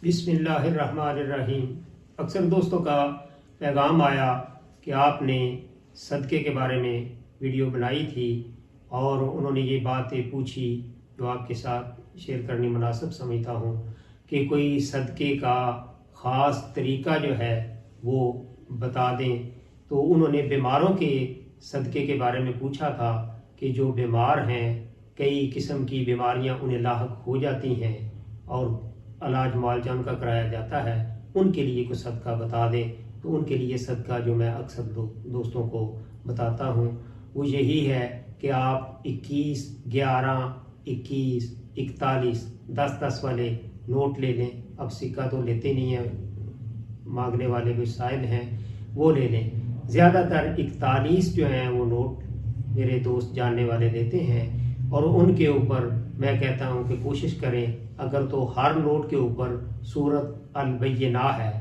बिस्मिल्लाहिर्रहमानिर्रहीम। अक्सर दोस्तों का पैगाम आया कि आपने सदक़े के बारे में वीडियो बनाई थी और उन्होंने ये बातें पूछी जो आपके साथ शेयर करनी मुनासिब समझता हूँ कि कोई सदक़े का ख़ास तरीक़ा जो है वो बता दें। तो उन्होंने बीमारों के सदक़े के बारे में पूछा था कि जो बीमार हैं, कई किस्म की बीमारियां उन्हें लाहक हो जाती हैं और इलाज मुआवजा का कराया जाता है, उनके लिए कुछ सदका बता दें। तो उनके लिए सदका जो मैं अक्सर दोस्तों को बताता हूँ वो यही है कि आप 21, 11, 21, 41, 10-10 वाले नोट ले लें। अब सिक्का तो लेते नहीं हैं, मांगने वाले भी साइल हैं, वो ले लें। ज़्यादातर 41 जो हैं वो नोट मेरे दोस्त जानने वाले लेते हैं और उनके ऊपर मैं कहता हूँ कि कोशिश करें, अगर तो हर नोट के ऊपर सूरत अल-बय्यिना है,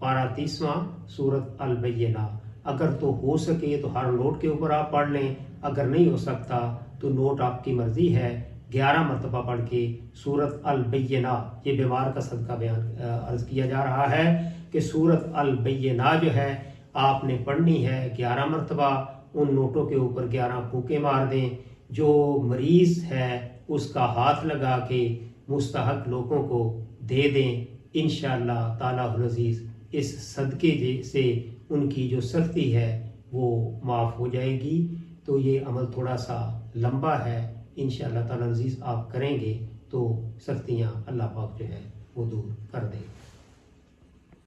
पारा 30वां सूरत अल-बय्यिना, अगर तो हो सके तो हर नोट के ऊपर आप पढ़ लें। अगर नहीं हो सकता तो नोट आपकी मर्ज़ी है, 11 मरतबा पढ़ के सूरत अल-बय्यिना, ये बीमार का सदका बयान अर्ज़ किया जा रहा है कि सूरत अल-बय्यिना जो है आपने पढ़नी है 11 मरतबा। उन नोटों के ऊपर 11 फूके मार दें। जो मरीज़ है उसका हाथ लगा के मुस्तहक लोगों को दे दें। इंशाअल्लाह ताला अज़ीज़ इस सदक़े से उनकी जो सख्ती है वो माफ़ हो जाएगी। तो ये अमल थोड़ा सा लंबा है, इंशाअल्लाह ताला अज़ीज़ आप करेंगे तो सख्तियाँ अल्लाह पाक जो है वो दूर कर दें।